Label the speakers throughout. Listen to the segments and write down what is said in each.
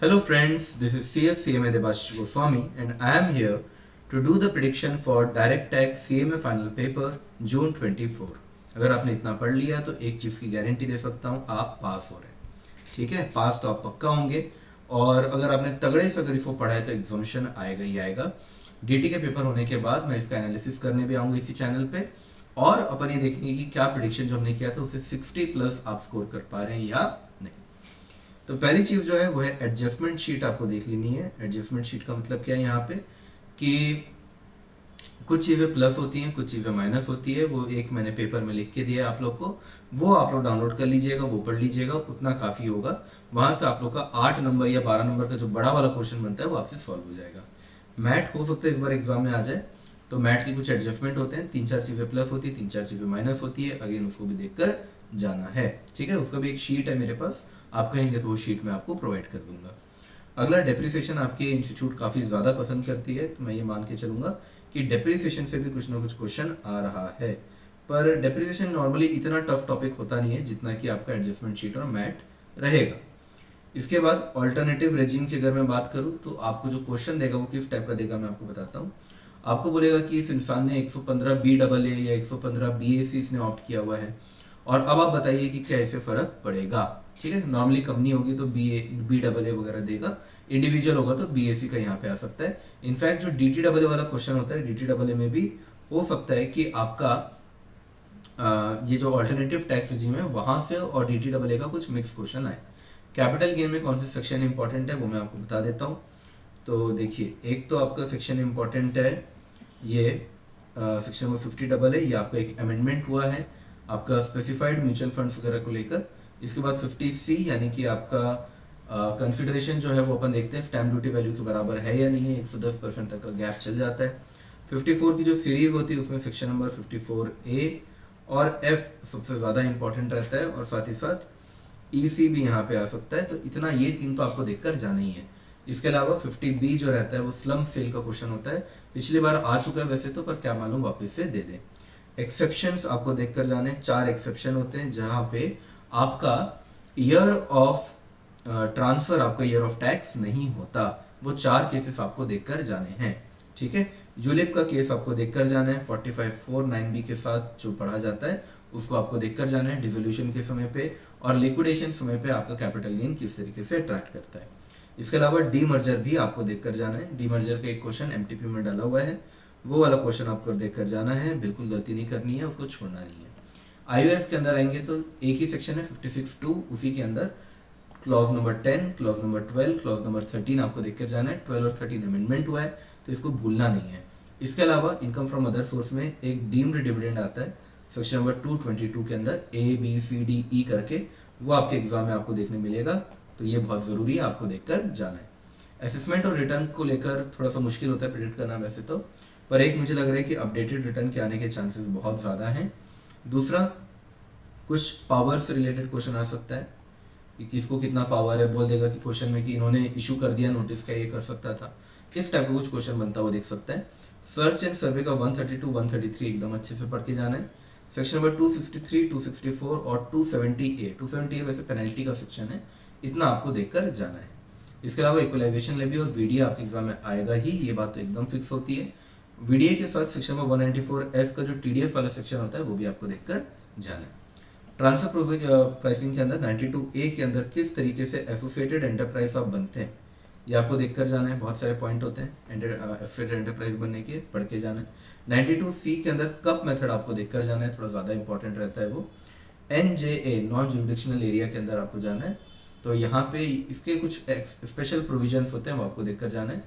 Speaker 1: Hello friends, this is CS CMA Debashish Goswami and I am here to do the prediction for Direct Tax CMA Final Paper June 24। अगर आपने इतना पढ़ लिया तो एक चीज़ की गारंटी दे सकता हूँ, आप पास हो रहे हैं। ठीक है, पास तो आप पक्का होंगे। और अगर आपने तगड़े से अगर इसको पढ़ा है तो एग्जामिनेशन आएगा ही आएगा। डीटी के पेपर होने के बाद मैं इसका एनालिसिस करने भी आऊँगा इसी चैनल पे, और अपन ये देखेंगे कि क्या प्रिडिक्शन जो हमने किया था उससे 60+ आप स्कोर कर पा रहे हैं या नहीं। तो पहली चीज जो है वो है एडजस्टमेंट शीट, आपको देख लेनी है। एडजस्टमेंट शीट का मतलब क्या है यहाँ पे कि कुछ चीज़ें प्लस होती हैं, कुछ चीज़ें माइनस होती है। वो एक मैंने पेपर में लिख के दिया है आप लोग को, वो आप लोग डाउनलोड कर लीजिएगा, वो पढ़ लीजिएगा, उतना काफ़ी होगा। वहाँ से आप लोग का 8 नंबर या 12 नंबर का जो बड़ा वाला क्वेश्चन बनता है वो आपसे सॉल्व हो जाएगा। मैथ हो सकता है इस बार एग्जाम में आ जाए, तो मैथ की कुछ एडजस्टमेंट होते हैं, 3-4 चीज़ें प्लस होती है, 3-4 चीज़ें माइनस होती है। अगेन उसको भी देखकर जाना है। ठीक है, उसका भी एक शीट है मेरे पास, आप कहेंगे तो वो शीट मैं आपको प्रोवाइड कर दूंगा। अगला डेप्रिसिएशन, आपके इंस्टीट्यूट काफ़ी ज़्यादा पसंद करती है, तो मैं ये मान के चलूँगा कि डेप्रिसिएशन से भी कुछ ना कुछ क्वेश्चन आ रहा है। पर डेप्रिसिएशन नॉर्मली इतना टफ टॉपिक होता नहीं है जितना कि आपका एडजस्टमेंट शीट और मैट रहेगा। इसके बाद ऑल्टरनेटिव रेजिम की अगर मैं बात करूँ तो आपको जो क्वेश्चन देगा वो किस टाइप का देगा मैं आपको बताता हूँ। आपको बोलेगा कि इस इंसान ने 115 BAA या 115 BAC इसने ऑप्ट किया हुआ है, और अब आप बताइए कि क्या इससे फर्क पड़ेगा। ठीक है, नॉर्मली कंपनी होगी तो BAA वगैरह देगा, इंडिविजुअल होगा तो BAC का यहाँ पे आ सकता है। इनफैक्ट जो DTAA वाला क्वेश्चन होता है, DTAA में भी हो सकता है कि आपका ये जो ऑल्टरनेटिव टैक्स रिजीम है वहां से और DTAA का कुछ मिक्स क्वेश्चन आए। कैपिटल गेन में कौन सा सेक्शन इंपॉर्टेंट है वो मैं आपको बता देता हूँ। तो देखिए, एक तो आपका सेक्शन इंपॉर्टेंट है ये सेक्शन नंबर 50 है, ये आपका एक अमेंडमेंट हुआ है आपका स्पेसिफाइड म्यूचुअल फंड्स वगैरह को लेकर। इसके बाद 50C यानी कि आपका कंसिडरेशन जो है वो अपन देखते हैं स्टैम्प ड्यूटी वैल्यू के बराबर है या नहीं है, 110% तक का गैप चल जाता है। 54 की जो सीरीज होती है उसमें सेक्शन नंबर 54A और F सबसे ज़्यादा इंपॉर्टेंट रहता है, और साथ ही साथ EC भी यहाँ पे आ सकता है। तो इतना ये 3 तो आपको देखकर जाना ही है। इसके अलावा 50B जो रहता है वो स्लम सेल का क्वेश्चन होता है, पिछली बार आ चुका है वैसे तो, पर क्या मालूम वापस से दे दें। एक्सेप्शंस आपको देखकर जाने, 4 एक्सेप्शन होते हैं जहाँ पे आपका ईयर ऑफ ट्रांसफर, आपका ईयर ऑफ टैक्स नहीं होता। वो 4 केसेस आपको देखकर जाने हैं। ठीक है, यूलिप का केस आपको देखकर जाना है, 4549B के साथ जो पढ़ा जाता है उसको आपको देखकर जाना है डिसोल्यूशन के समय पे, और लिक्विडेशन समय पे आपका कैपिटल गेन किस तरीके से अट्रैक्ट करता है। इसके अलावा डीमर्जर भी आपको देखकर जाना है। डीमर्जर का एक क्वेश्चन MTP में डाला हुआ है, वो वाला क्वेश्चन आपको देखकर जाना है, बिल्कुल गलती नहीं करनी है, उसको छोड़ना नहीं है। IOF के अंदर आएंगे तो एक ही सेक्शन है 56(2), उसी के अंदर clause number 10, clause number 12, clause number 13 आपको देखकर जाना है। 12 और 13 अमेंडमेंट हुआ है तो इसको भूलना नहीं है। इसके अलावा इनकम फ्रॉम अदर सोर्स में एक डीम्ड डिविडेंड आता है सेक्शन नंबर 222 के अंदर, ABCDE करके, वो आपके एग्जाम में आपको देखने मिलेगा। तो ये बहुत ज़रूरी है, आपको देखकर जाना है। असेसमेंट और रिटर्न को लेकर थोड़ा सा मुश्किल होता है प्रिडिक्ट करना वैसे तो, पर एक मुझे लग रहा है कि अपडेटेड रिटर्न के आने के चांसेस बहुत ज़्यादा हैं। दूसरा, कुछ पावर से रिलेटेड क्वेश्चन आ सकता है कि किसको कितना पावर है, बोल देगा कि क्वेश्चन में कि इन्होंने इशू कर दिया नोटिस, क्या ये कर सकता था, इस टाइप का कुछ क्वेश्चन बनता हुआ देख सकता है। सर्च एंड सर्वे का 132 133 एकदम अच्छे से पढ़ के जाना है। सेक्शन नंबर 263 264 और 270A वैसे पेनल्टी का सेक्शन है, इतना आपको देखकर जाना है। इसके अलावा इक्वलाइजेशन लेवी और VDA आपके एग्जाम में आएगा ही, ये बात तो एकदम फिक्स होती है। VDA के साथ सेक्शन नंबर 194F का जो TDS वाला सेक्शन होता है वो भी आपको देखकर जाना है। ट्रांसफर प्राइसिंग के अंदर 92A के अंदर किस तरीके से एसोसिएटेड एंटरप्राइज आप बनते हैं ये आपको देखकर जाना है। बहुत सारे पॉइंट होते हैं एसोसिएटेड एंटरप्राइज बनने के, पढ़ के जाना है। 92C के अंदर कप मेथड आपको देखकर जाना है, थोड़ा ज़्यादा इंपॉर्टेंट रहता है वो। NJA नॉन जुरिडिक्शनल एरिया के अंदर आपको जाना है, तो यहाँ पे इसके कुछ स्पेशल प्रोविजंस होते हैं वो आपको देखकर जाना है।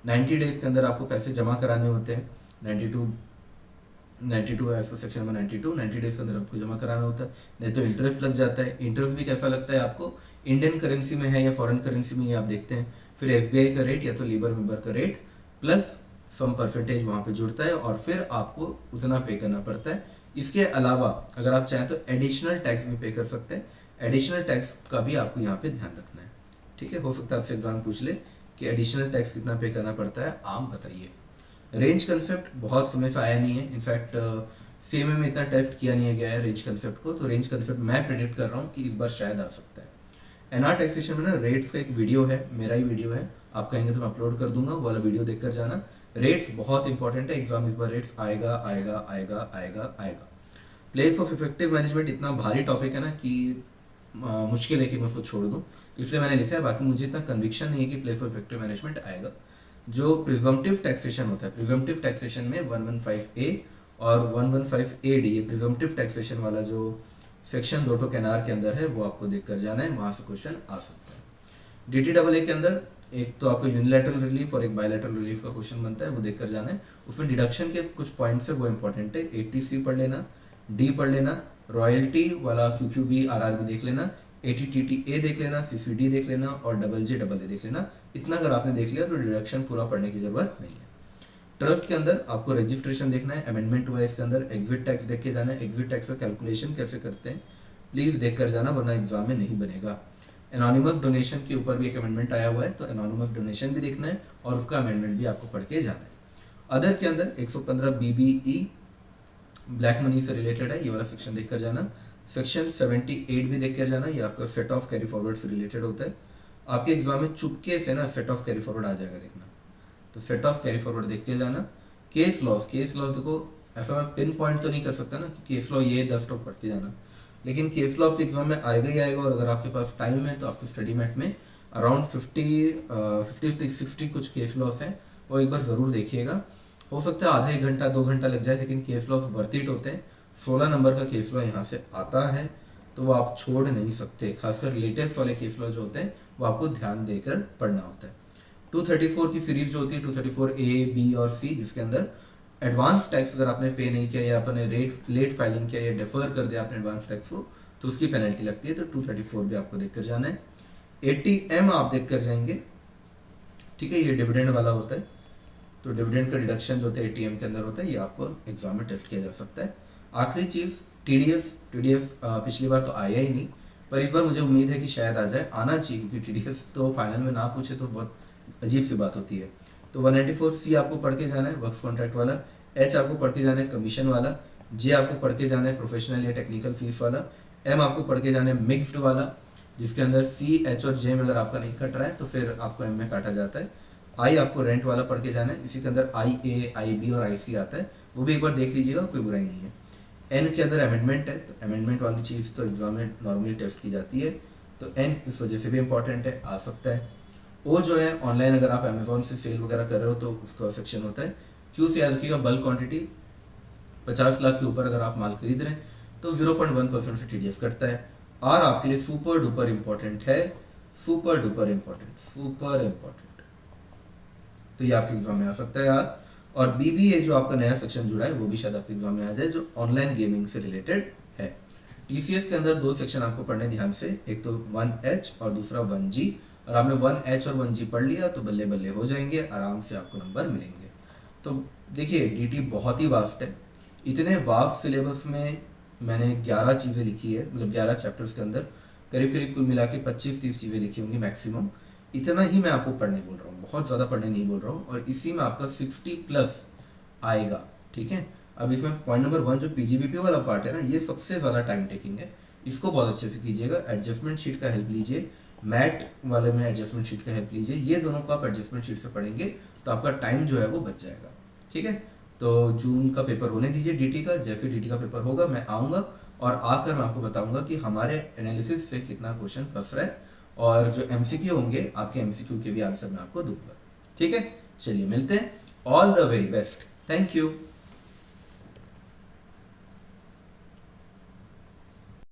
Speaker 1: 90 डेज के अंदर आपको पैसे जमा कराने होते हैं, 92 as per section number 92, 90 days के अंदर आपको जमा कराना होता है, नहीं तो इंटरेस्ट लग जाता है। इंटरेस्ट भी कैसा लगता है आपको, इंडियन करेंसी में है या फॉरेन करेंसी में, ये आप देखते हैं। फिर SBI का रेट या तो लीबर मेंबर का रेट प्लस सम परसेंटेज वहाँ पे जुड़ता है, और फिर आपको उतना पे करना पड़ता है। इसके अलावा अगर आप चाहें तो एडिशनल टैक्स भी पे कर सकते हैं, एडिशनल टैक्स का भी आपको यहाँ पे ध्यान रखना है। ठीक है, हो सकता है आपसे एग्जाम पूछ ले कि एडिशनल टैक्स कितना पे करना पड़ता है, आप बताइए। रेंज कंसेप्ट बहुत समय से आया नहीं है, इनफैक्ट CMA में इतना टेस्ट किया नहीं गया है रेंज कंसेप्ट को, तो रेंज कंसेप्ट मैं प्रिडिक्ट कर रहा हूँ कि इस बार शायद आ सकता है। एनआर टैक्सेशन में ना रेट्स का एक वीडियो है, मेरा ही वीडियो है, आप कहेंगे तो मैं अपलोड कर दूंगा, वो वाला वीडियो देखकर जाना। रेट्स बहुत इंपॉर्टेंट है, एग्जाम इस बार रेट्स आएगा आएगा आएगा आएगा आएगा। प्लेस ऑफ इफेक्टिव मैनेजमेंट इतना भारी टॉपिक है ना कि मुश्किल है कि मैं उसको छोड़ दूं, इसलिए मैंने लिखा है। बाकी मुझे इतना कन्विक्शन नहीं है कि प्लेस ऑफ इफेक्टिव मैनेजमेंट आएगा। जो प्रिजम्पटिव टैक्सेशन होता है, प्रिजम्पटिव टैक्सेशन में 115A और 115AD, ये प्रिजम्पटिव टैक्सेशन वाला जो सेक्शन 2 कैनार के अंदर है, वो आपको देखकर जाना है, वहां से क्वेश्चन आ सकता है। DTAA के अंदर एक तो आपको यूनिलैटरल रिलीफ और एक बायलैटरल रिलीफ का क्वेश्चन बनता है, वो देखकर जाना है। उसमें डिडक्शन के कुछ पॉइंट्स है, वो इंपॉर्टेंट है। 80C पढ़ लेना, डी पढ़ लेना, रॉयल्टी वाला QQB RRB देख लेना, ATTTA देख लेना, CCD देख लेना और JJAA देख लेना। इतना अगर आपने देख लिया तो डिडक्शन पूरा पढ़ने की जरूरत नहीं है। ट्रस्ट के अंदर आपको रजिस्ट्रेशन देखना है, अमेंडमेंट हुआ है इसके अंदर, एग्जिट टैक्स देख के जाना है। एग्जिट टैक्स का कैलकुलेशन कैसे करते हैं प्लीज देख कर जाना, वरना एग्जाम में नहीं बनेगा। एनोनिमस डोनेशन के ऊपर भी एक अमेंडमेंट आया हुआ है, तो एनोनिमस डोनेशन भी देखना है और उसका अमेंडमेंट भी आपको पढ़ के जाना है। अदर के अंदर 115 BBE ब्लैक मनी से रिलेटेड है, ये वाला सेक्शन देख कर जाना। सेक्शन 78 भी देख कर जाना, ये आपका सेट ऑफ कैरी फॉरवर्ड से रिलेटेड होता है। आपके एग्जाम में चुपके से ना सेट ऑफ कैरी फॉरवर्ड आ जाएगा, देखना, तो सेट ऑफ कैरी फॉरवर्ड देख के जाना। केस लॉस देखो, ऐसा मैं पिन पॉइंट तो नहीं कर सकता ना कि केस लॉ ये 10 टॉप पढ़ के जाना, लेकिन केस लॉ आपके एग्जाम में आएगा ही आएगा। और अगर आपके पास टाइम है तो आपके स्टडी मैट में अराउंड 50 कुछ केस लॉस हैं, वो एक बार ज़रूर देखिएगा। हो सकता है आधा 1 घंटा 2 घंटा लग जाए, लेकिन केस लॉस वर्थ इट होते हैं। 16 नंबर का केस लॉ यहाँ से आता है, तो वो आप छोड़ नहीं सकते। खासकर लेटेस्ट वाले केस लॉ जो होते हैं वो आपको ध्यान देकर पढ़ना होता है। 234 की सीरीज जो होती है, 234A, B और C, जिसके अंदर एडवांस टैक्स अगर आपने पे नहीं किया या आपने लेट फाइलिंग किया या डिफर कर दिया आपने एडवांस टैक्स को, तो उसकी पेनल्टी लगती है। तो 234 भी आपको देखकर जाना है। 80M आप देख कर जाएंगे, ठीक है, ये डिविडेंड वाला होता है, तो डिविडेंड का डिडक्शन जो होता है 80M के अंदर होता है, ये आपको एग्जाम में टेस्ट किया जा सकता है। आखिरी चीज TDF पिछली बार तो आया ही नहीं, पर इस बार मुझे उम्मीद है कि शायद आ जाए, आना चाहिए, क्योंकि TDF तो फाइनल में ना पूछे तो बहुत अजीब सी बात होती है। तो 194C आपको पढ़ के जाना है, वर्क्स कॉन्ट्रैक्ट वाला। H आपको पढ़ के जाना है, कमीशन वाला। J आपको पढ़ के जाना है, प्रोफेशनल या टेक्निकल फीस वाला। M आपको पढ़ के जाना है, मिक्स्ड वाला, जिसके अंदर C, H और J में अगर आपका नहीं कट रहा है तो फिर आपको M में काटा जाता है। I आपको रेंट वाला पढ़ के जाना है, इसी के अंदर IA, IB और IC आता है, वो भी एक बार देख लीजिएगा, कोई बुराई नहीं है। N के अंदर अमेंडमेंट है, तो अमेंडमेंट वाली चीज़ तो एग्जाम में नॉर्मली टेस्ट की जाती है, तो N इस वजह से भी इंपॉर्टेंट है, आ सकता है। O जो है ऑनलाइन अगर आप अमेजोन से सेल वगैरह कर रहे हो तो उसका सेक्शन होता है। Q से याद रखिएगा, बल्क क्वांटिटी, 50 लाख के ऊपर अगर आप माल खरीद रहे हैं तो 0.1% से TDF कटता है। R आपके लिए सुपर डुपर इंपॉर्टेंट है, super duper important, super important, तो ये आपके एग्जाम में आ सकता है यार। और BBA जो आपका नया सेक्शन जुड़ा है, वो भी शायद आपके एग्जाम में आ जाए, जो ऑनलाइन गेमिंग से रिलेटेड है। TCS के अंदर 2 सेक्शन आपको पढ़ने ध्यान से, एक तो 1H और दूसरा 1G, और आपने 1H और 1G पढ़ लिया तो बल्ले बल्ले हो जाएंगे, आराम से आपको नंबर मिलेंगे। तो देखिए DT बहुत ही वास्ट है, इतने वास्ट सिलेबस में मैंने 11 चीज़ें लिखी है, मतलब 11 चैप्टर्स के अंदर करीब करीब कुल मिला के 25-30 चीज़ें लिखी होंगी मैक्सिमम। इतना ही मैं आपको पढ़ने बोल रहा हूँ, बहुत ज़्यादा पढ़ने नहीं बोल रहा हूँ, और इसी में आपका 60+ आएगा, ठीक है। अब इसमें पॉइंट नंबर 1 जो PGBP वाला पार्ट है ना, ये सबसे ज़्यादा टाइम टेकिंग है, इसको बहुत अच्छे से कीजिएगा। एडजस्टमेंट शीट का हेल्प लीजिए, मैट वाले में एडजस्टमेंट शीट का हेल्प लीजिए, ये दोनों को आप एडजस्टमेंट शीट से पढ़ेंगे तो आपका टाइम जो है वो बच जाएगा, ठीक है। तो जून का पेपर होने दीजिए DT का, जैसे DT का पेपर होगा मैं आऊँगा और आकर मैं आपको बताऊँगा कि हमारे एनालिसिस से कितना क्वेश्चन फंस रहा है, और जो MCQ होंगे आपके MCQ के भी आंसर मैं आपको दूंगा, ठीक है। चलिए मिलते हैं, all the very best, thank you.